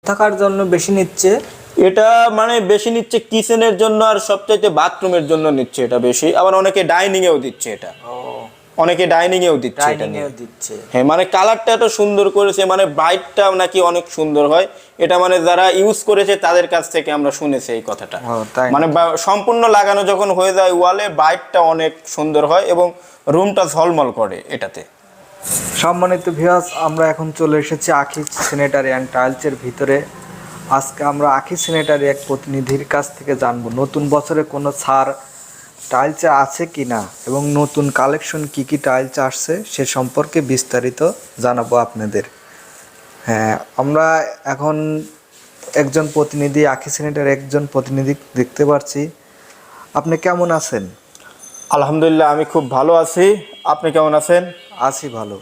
থাকার জন্য বেশি নিচ্ছে? এটা মানে বেশি নিচ্ছে কিচেনের জন্য আর সবচাইতে বাথরুমের জন্য নিচ্ছে এটা বেশি, আবার অনেকে ডাইনিং এও দিচ্ছে এটা। অনেকে ডাইনিং এও দিচ্ছে এটা নিয়ে। হ্যাঁ মানে কালারটা এত সুন্দর করেছে, মানে ব্রাইটটা নাকি অনেক সুন্দর হয়, এটা মানে যারা ইউজ করেছে তাদের কাছ থেকে আমরা শুনেছি এই কথাটা। মানে সম্পূর্ণ লাগানো যখন হয়ে যায় ওয়ালে, ব্রাইটটা অনেক সুন্দর হয় এবং রুমটা ঝলমল করে এটাতে। সম্মানিত ভিউয়ার্স, আমরা এখন চলে এসেছি আখি স্যানিটারি অ্যান্ড টাইলসের ভিতরে। আজকে আমরা আখি স্যানিটারি এক প্রতিনিধির কাছ থেকে জানবো নতুন বছরে কোনো ছাড় টাইলসে আছে কি না এবং নতুন কালেকশন কি কি টাইলস আসছে সে সম্পর্কে বিস্তারিত জানাবো আপনাদের। হ্যাঁ, আমরা এখন একজন প্রতিনিধি, আখি স্যানিটারি একজন প্রতিনিধি দেখতে পাচ্ছি। আপনি কেমন আছেন? আলহামদুলিল্লাহ, আমি খুব ভালো আছি। আপনি কেমন আছেন? আছি ভালো।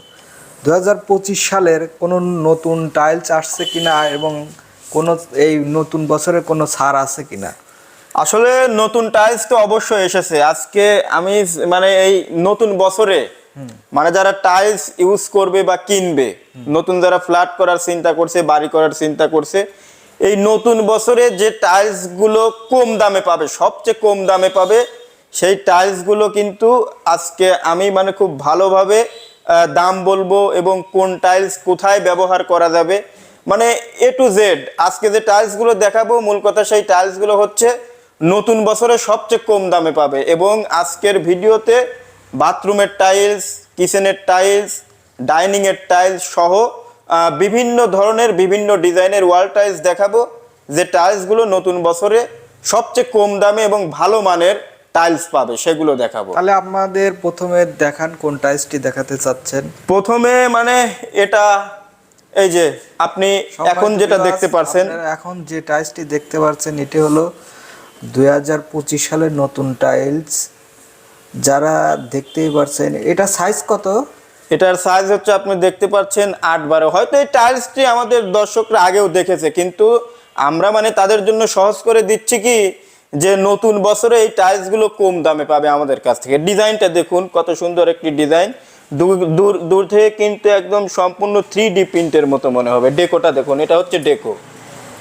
2025 সালের কোনো নতুন টাইলস আসছে কিনা এবং কোনো এই নতুন বছরে কোনো ছাড় আছে কিনা? আসলে নতুন টাইলস তো অবশ্যই এসেছে। আজকে আমি মানে এই নতুন বছরে মানে যারা টাইলস ইউজ করবে বা কিনবে, নতুন যারা ফ্ল্যাট করার চিন্তা করছে, বাড়ি করার চিন্তা করছে, এই নতুন বছরে যে টাইলস গুলো কম দামে পাবে, সবচেয়ে কম দামে পাবে, সেই টাইলস গুলো কিন্তু আজকে আমি মানে খুব ভালোভাবে দাম বলবো এবং কোন টাইলস কোথায় ব্যবহার করা যাবে, মানে এ টু জেড আজকে যে টাইলস গুলো দেখাবো, মূল কথা সেই টাইলস গুলো হচ্ছে নতুন বছরে সবচেয়ে কম দামে পাবে। এবং আজকের ভিডিওতে বাথরুমের টাইলস, কিচেনের টাইলস, ডাইনিং এর টাইলস সহ বিভিন্ন ধরনের বিভিন্ন ডিজাইনের ওয়াল টাইলস দেখাবো, যে টাইলসগুলো নতুন বছরে সবচেয়ে কম দামে এবং ভালো মানের টাইলস পাবে, সেগুলো দেখাবো। তাহলে আমাদের প্রথমে দেখান কোন টাইলসটি দেখাতে চাচ্ছেন। প্রথমে মানে এটা এই যে আপনি এখন যেটা দেখতে পাচ্ছেন, এখন যে টাইলসটি দেখতে পাচ্ছেন এটি হলো 2025 সালের নতুন টাইলস। যারা দেখতেই পাচ্ছেন, এটা সাইজ কত? এটার সাইজ হচ্ছে আপনি দেখতে পাচ্ছেন 8/12। হয়তো এই টাইলসটি আমাদের দর্শকরা আগেও দেখেছে, কিন্তু আমরা মানে তাদের জন্য সহজ করে দিচ্ছি কি, যে নতুন বছরে এই টাইলসগুলো কম দামে পাবে আমাদের কাছ থেকে। ডিজাইনটা দেখুন কত সুন্দর একটি ডিজাইন, দূর থেকে কিন্তু একদম সম্পূর্ণ 3D প্রিন্টের মতো মনে হবে। ডেকোটা দেখুন, এটা হচ্ছে ডেকো,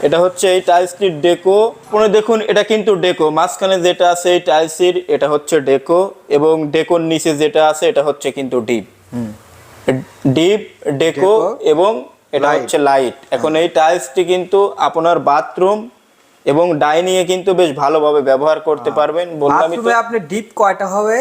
এটা হচ্ছে এই টাইলসটির ডেকো। পরে দেখুন এটা কিন্তু ডেকো, মাঝখানে যেটা আছে এই টাইলসের এটা হচ্ছে ডেকো, এবং ডেকোর নিচে যেটা আছে এটা হচ্ছে কিন্তু ডিপ ডেকো, এবং এটা হচ্ছে লাইট। এখন এই টাইলসটি কিন্তু আপনার বাথরুম এবং ডাইনিং এ কিন্তু বেশ ভালোভাবে ব্যবহার করতে পারবেন। বললাম তো আপনি ডিপ কয়টা হবে?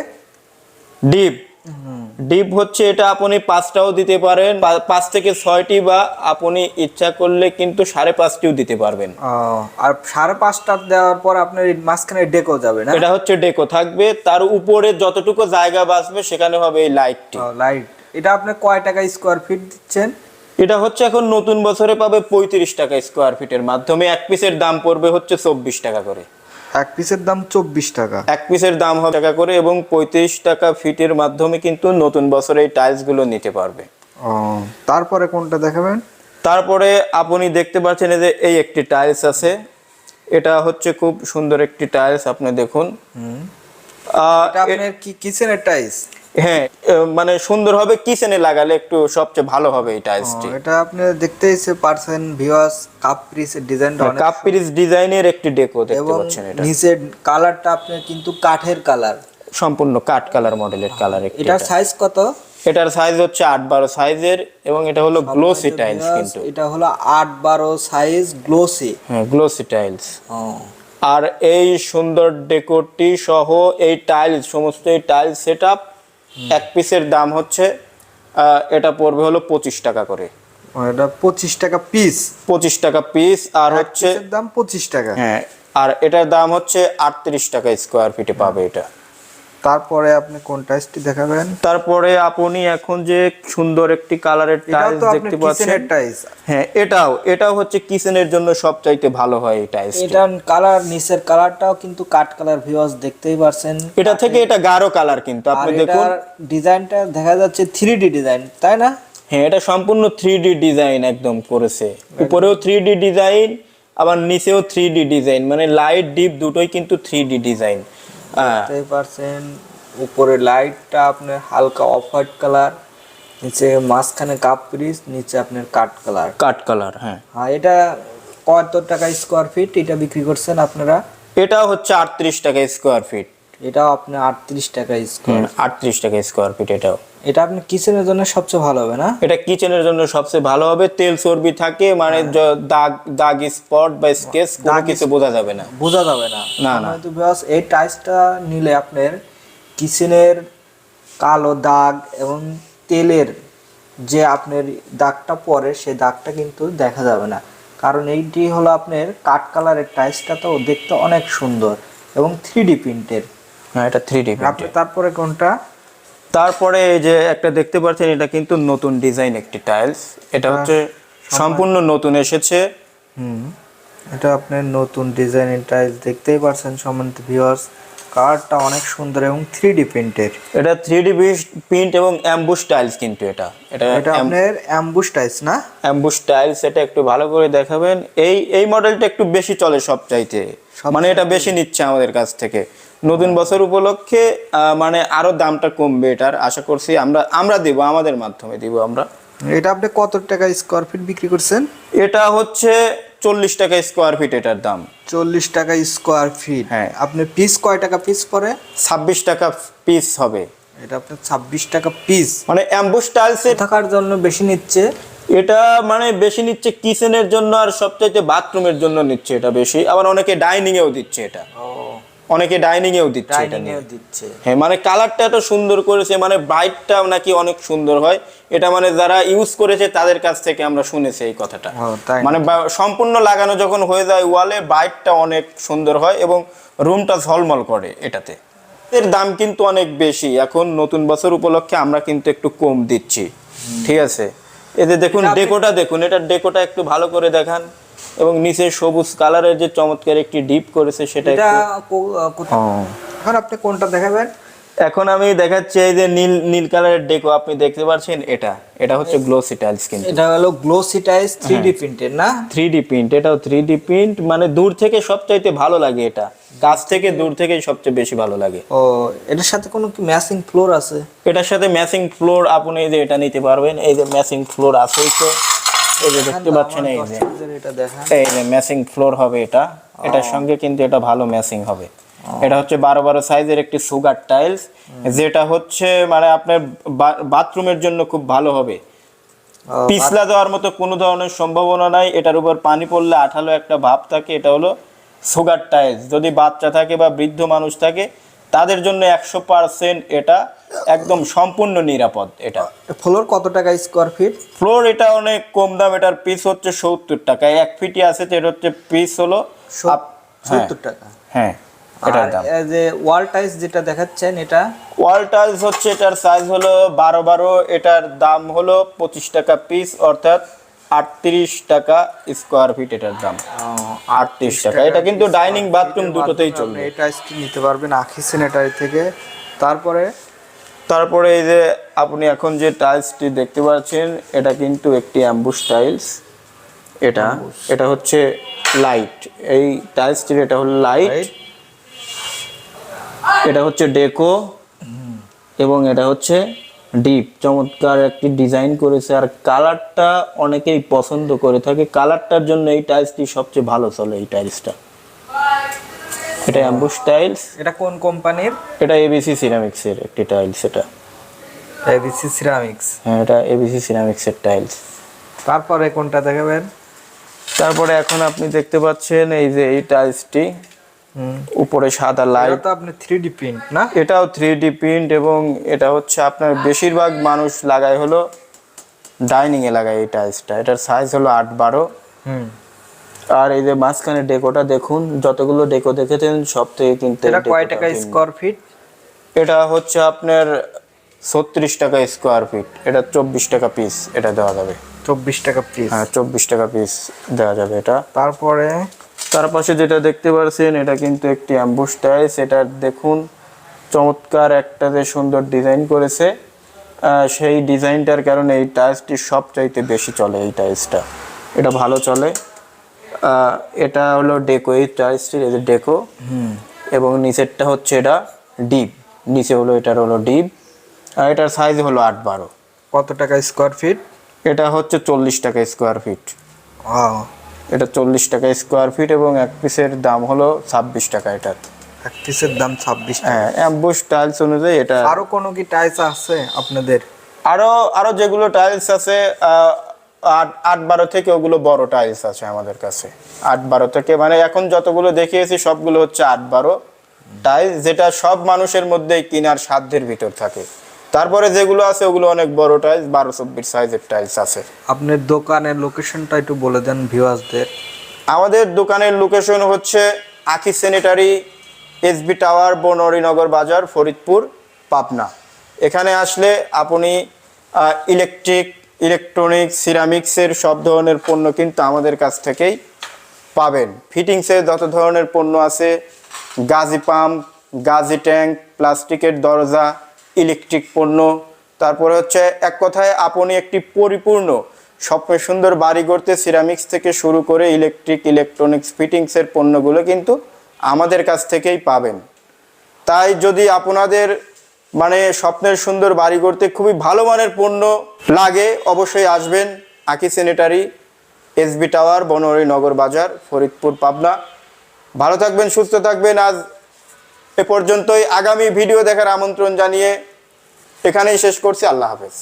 ডিপ হচ্ছে এটা আপনি 5টাও দিতে পারেন, 5 থেকে 6টি, বা আপনি ইচ্ছা করলে কিন্তু 5.5টিও দিতে পারবেন। আর 5.5টা দেওয়ার পর আপনার মাঝখানে ডেকো যাবে না? এটা হচ্ছে ডেকো থাকবে, তার উপরে যতটুকু জায়গা বাঁচবে সেখানে হবে এই লাইটটি। লাইট। এটা আপনি কয় টাকা স্কোয়ার ফিট দিচ্ছেন? এটা হচ্ছে এখন নতুন বছরে পাবে 35 টাকা স্কোয়ার ফিটের মাধ্যমে। এক পিসের দাম পড়বে হচ্ছে 24 টাকা করে। এক পিসের দাম 24 টাকা? এক পিসের দাম হবে টাকা করে, এবং 35 টাকা ফিটের মাধ্যমে কিন্তু নতুন বছরে এই টাইলস গুলো নিতে পারবে। তারপরে কোনটা দেখাবেন? তারপরে আপনি দেখতে পাচ্ছেন যে এই একটি টাইলস আছে, এটা হচ্ছে খুব সুন্দর একটি টাইলস, আপনি দেখুন। এটা আপনার কি কিচেনের টাইলস? হ্যাঁ, মানে সুন্দর হবে, কিচেনে লাগালে একটু সবচেয়ে ভালো হবে এই টাইলসটি। এটা আপনি দেখতেই পারছেন ভিউয়ার্স, কাপ পিস ডিজাইনটা অনেক কাপ পিস ডিজাইনের একটি ডেকো দেখতে পাচ্ছেন। এটা নিচের কালারটা আপনার কিন্তু কাঠের কালার, সম্পূর্ণ কাঠ কালার মডেলের কালার। এটার সাইজ কত? এটার সাইজ হচ্ছে 8/12 সাইজের, এবং এটা হলো গ্লোসি টাইলস। কিন্তু এটা হলো 8/12 সাইজ গ্লোসি। হ্যাঁ, গ্লোসি টাইলস। আর এই সুন্দর ডেকোরটি সহ এই টাইলস, সমস্ত এই টাইলস সেটআপ এক পিসের দাম হচ্ছে এটা পড়বে হলো 25 টাকা করে। এটা 25 টাকা পিস? 25 টাকা পিস। আর হচ্ছে দাম 25 টাকা। হ্যাঁ, আর এটার দাম হচ্ছে 38 টাকা স্কোয়ার ফিটে পাবে এটা। তারপরে আপনি কোন টাইলসটি দেখাবেন? তারপরে আপনি এখন যে সুন্দর একটি কালারের টাইলস দেখতে পাচ্ছেন, হ্যাঁ এটাও হচ্ছে কিচেনের জন্য সবচাইতে ভালো হয় এই টাইলস। এটার কালার, নিচের কালারটাও কিন্তু কাট কালার, ভিউয়ার্স দেখতেই পারছেন। এটা থেকে এটা গাঢ় কালার, কিন্তু আপনি দেখুন ডিজাইনটা দেখা যাচ্ছে 3D ডিজাইন, তাই না? হ্যাঁ, এটা সম্পূর্ণ 3D ডিজাইন একদম করেছে। উপরেও 3D ডিজাইন, আবার নিচেও 3D ডিজাইন, মানে লাইট ডিপ দুটোই কিন্তু 3D ডিজাইন। দেখতেই পারছেন উপরে লাইটটা আপনার হালকা অফ হোয়াইট কালার, নিচে মাঝখানে কাপ পিস, নিচে আপনার কাট কালার। হ্যাঁ, এটা কত টাকা স্কোয়ার ফিট এটা বিক্রি করছেন আপনারা? এটা হচ্ছে 38 টাকা স্কোয়ার ফিট। এটাও আপনি 38 টাকা স্কোয়ার। 38 টাকা স্কোয়ার ফিট এটাও। এটা আপনি কিচেনের জন্য সবচেয়ে ভালো হবে না? এটা কিচেনের জন্য সবচেয়ে ভালো হবে। তেল চর্বি থাকে মানে দাগ দাগ স্পট বা স্কেচ কোনো কিছু বোঝা যাবে না। বোঝা যাবে না। না না। তো ভিউয়ার্স এই টাইলসটা নিলে আপনার কিচেনের কালো দাগ এবং তেলের যে আপনার দাগটা পড়ে সেই দাগটা কিন্তু দেখা যাবে না, কারণ এইটি হলো আপনার কাঠ কালারের টাইলসটা, তো দেখতে অনেক সুন্দর এবং 3D প্রিন্টের। হ্যাঁ এটা 3D আপনি তারপরে কোনটা? তারপরে এই যে একটা দেখতে পাচ্ছেন এটা কিন্তু নতুন ডিজাইন একটি টাইলস। এটা হচ্ছে সম্পূর্ণ নতুন এসেছে। এটা আপনার নতুন ডিজাইনের টাইলস দেখতেই পাচ্ছেন সম্মানিত ভিউয়ার্স, কালারটা অনেক সুন্দর এবং 3D প্রিন্টের। এটা 3D প্রিন্ট এবং অ্যাম্বুশ টাইলস কিন্তু এটা আপনার অ্যাম্বুশ টাইলস না? Ambush tiles. এটা একটু ভালো করে দেখাবেন। এই মডেলটা একটু বেশি চলে সবচাইতে, মানে এটা বেশি নিচ্ছে আমাদের কাছ থেকে। নতুন বছর উপলক্ষে মানে আরো দামটা কমবে এটার আশা করছি। আমরা দিব, আমাদের মাধ্যমে দিব আমরা। এটা আপনি কত টাকা স্কোয়ার ফিট বিক্রি করছেন? এটা হচ্ছে 40 টাকা স্কোয়ার ফিট এটার দাম। 40 টাকা স্কোয়ার ফিট। হ্যাঁ। আপনি পিস কয় টাকা পিস পড়ে? 26 টাকা পিস হবে। এটা আপনার 26 টাকা পিস। মানে অ্যাম্বুশ টাইলসের থাকার জন্য বেশি নিচ্ছে এটা, মানে বেশি নিচ্ছে কিচেনের জন্য আর সবচাইতে বাথরুমের জন্য নিচ্ছে এটা বেশি। আবার অনেকে ডাইনিং এও দিচ্ছে এটা। অনেকে ডাইনিং এও দিচ্ছে এটা নিয়ে। হ্যাঁ মানে কালারটা এত সুন্দর করেছে, মানে ব্রাইটটা নাকি অনেক সুন্দর হয়। এটা মানে যারা ইউজ করেছে তাদের কাছ থেকে আমরা শুনেছি এই কথাটা। মানে সম্পূর্ণ লাগানো যখন হয়ে যায় ওয়ালে, ব্রাইটটা অনেক সুন্দর হয় এবং রুমটা ঝলমল করে এটাতে। এর দাম কিন্তু অনেক বেশি। এখন নতুন বছর উপলক্ষে আমরা কিন্তু একটু কম দিচ্ছি, ঠিক আছে? এতে দেখুন ডেকোটা, দেখুন এটার ডেকোটা একটু ভালো করে দেখান। এবং নিচে সবুজ কালারের যে চমৎকার একটি ডিপ করেছে সেটা এখন আপনি কোনটা দেখাবেন? এখন আমি দেখাচ্ছি এই যে নীল কালারের ডেকো আপনি দেখতে পাচ্ছেন। এটা হচ্ছে গ্লোসি টাইলস। কিন্তু এটা হলো গ্লোসি টাইলস 3D প্রিন্টের না? 3D print. এটাও 3D প্রিন্ট, মানে দূর থেকে সবচাইতে ভালো লাগে এটা। কাছ থেকে দূর থেকেই সবচেয়ে বেশি ভালো লাগে। ও এটার সাথে কোনো কি ম্যাচিং ফ্লোর আছে? এটার সাথে ম্যাচিং ফ্লোর আপনি এই যে এটা নিতে পারবেন। এই যে ম্যাচিং ফ্লোর আছেই তো, এই যে দেখতে পাচ্ছেন এই যে ম্যাচিং ফ্লোর হবে এটা। এটার সঙ্গে কিন্তু এটা ভালো ম্যাচিং হবে। এটা হচ্ছে 12 সাইজের একটি সুগার টাইলস, যেটা হচ্ছে মানে আপনার বাথরুমের জন্য খুব ভালো হবে। পিছলা দেওয়ার মতো কোনো ধরনের সম্ভাবনা নাই। এটার উপর পানি পড়লে আঠালো একটা ভাব থাকে। এটা হলো সুগার টাইলস। যদি বাচ্চা থাকে বা বৃদ্ধ মানুষ থাকে তাদের জন্য 100% এটা একদম সম্পূর্ণ নিরাপদ। এটা ফ্লোর কত টাকা স্কোয়ার ফিট? ফ্লোর এটা অনেক কম দাম। এটার পিস হচ্ছে 70 টাকা। 1 ফিটই আছে, এটা হচ্ছে পিস হলো 70 টাকা। হ্যাঁ এটার দাম। যে ওয়াল টাইলস যেটা দেখাচ্ছেন এটা ওয়াল টাইলস হচ্ছে এটার সাইজ হলো 12 এটার দাম হলো 25 টাকা পিস, অর্থাৎ 38 টাকা স্কোয়ার ফিট এটার দাম। 38 টাকা। এটা কিন্তু ডাইনিং বাথরুম দুটোতেই চলবে। এই টাইলসটি নিতে পারবেন আখি স্যানিটারি থেকে। তারপরে এই যে আপনি এখন যে টাইলসটি দেখতে পাচ্ছেন এটা কিন্তু একটি অ্যাম্বুশ টাইলস। এটা হচ্ছে লাইট। এই টাইলসটির এটা হলো লাইট, এটা হচ্ছে ডেকো এবং এটা হচ্ছে ডিপ। চমৎকার একটি ডিজাইন করেছে আর কালারটা অনেকেই পছন্দ করে থাকে। কালারটার জন্য এই টাইলসটি সবচেয়ে ভালো চলে। এই টাইলসটা এটা অ্যাম্বুশ টাইলস। এটা কোন কোম্পানির? এটা এবিসি সিরামিক্স এর একটি টাইলস। এটা এবিসি সিরামিক্স। হ্যাঁ এটা এবিসি সিরামিক্স এর টাইলস। তারপরে কোনটা দেখাবেন? তারপরে এখন আপনি দেখতে পাচ্ছেন এই যে এই টাইলসটি, উপরে সাদা লাইট। এটা তো আপনি 3D প্রিন্ট না? এটাও 3D প্রিন্ট এবং এটা হচ্ছে আপনার বেশিরভাগ মানুষ লাগায় হলো ডাইনিং এ লাগায় এই টাইলসটা। এটার সাইজ হলো 8-12। আর এই যে মাঝখানে ডেকোটা দেখুন, যতগুলো ডেকো দেখেছেন সব থেকে কিন্তু এটা কয় টাকা স্কয়ার ফিট? এটা হচ্ছে আপনার 36 টাকা স্কয়ার ফিট। এটা 24 টাকা পিস এটা দেওয়া যাবে। 24 টাকা পিস? হ্যাঁ 24 টাকা পিস দেওয়া যাবে এটা। তারপরে তার পাশে যেটা দেখতে পাচ্ছেন এটা কিন্তু একটি অ্যাম্বুশ টাইলস। এটা দেখুন চমৎকার একটা যে সুন্দর ডিজাইন করেছে। সেই ডিজাইনটার কারণে এই টাইলসটি সবচাইতে বেশি চলে। এই টাইলসটা এটা ভালো চলে। এটা হলো ডেকো। এই টাইলসটির এই যে ডেকো এবং নিচেরটা হচ্ছে এটা ডিপ। নিচে হলো এটার হলো ডিপ আর এটার সাইজ হলো 8-12। কত টাকা স্কয়ার ফিট? এটা হচ্ছে 40 টাকা স্কয়ার ফিট। এটা 40 টাকা স্কোয়ার ফিট এবং এক পিসের দাম হলো 26 টাকা এটার। এক পিসের দাম 26 টাকা। হ্যাঁ, অ্যাম্বুশ টাইলস অনুযায়ী এটা। আরো কোনো কি টাইলস আছে আপনাদের? আরো যেগুলো টাইলস আছে 8-12 থেকে, ওগুলো বড় টাইলস আছে আমাদের কাছে। 8-12 থেকে, মানে এখন যতগুলো দেখিয়েছি সবগুলো হচ্ছে 8-12 টাইলস, যেটা সব মানুষের মধ্যেই কেনার সাধ্যের ভিতর থাকে। তারপরে যেগুলো আছে ওগুলো অনেক বড় টাইলস, 12-24 সাইজের টাইলস আছে। আপনার দোকানের লোকেশনটা একটু বলে দেন ভিউয়ার্সদের। আমাদের দোকানের লোকেশন হচ্ছে আখি স্যানিটারি, এসবি টাওয়ার, বনরীনগর বাজার, ফরিদপুর, পাবনা। এখানে আসলে আপনি ইলেকট্রনিক্স, সিরামিক্সের সব ধরনের পণ্য কিন্তু আমাদের কাছ থেকেই পাবেন। ফিটিংসের যত ধরনের পণ্য আছে, গাজি পাম্প, গাজি ট্যাঙ্ক, প্লাস্টিকের দরজা, ইলেকট্রিক পণ্য, তারপরে হচ্ছে এক কথায় আপনি একটি পরিপূর্ণ স্বপ্নের সুন্দর বাড়ি করতে সিরামিক্স থেকে শুরু করে ইলেকট্রনিক্স ফিটিংসের পণ্যগুলো কিন্তু আমাদের কাছ থেকেই পাবেন। তাই যদি আপনাদের মানে স্বপ্নের সুন্দর বাড়ি করতে খুবই ভালো মানের পণ্য লাগে, অবশ্যই আসবেন আখি স্যানিটারি, এসবি টাওয়ার, বনরীনগর বাজার, ফরিদপুর, পাবনা। ভালো থাকবেন, সুস্থ থাকবেন। আজ এ পর্যন্তই। আগামী ভিডিও দেখার আমন্ত্রণ জানিয়ে এখানেই শেষ করছি। আল্লাহ হাফেজ।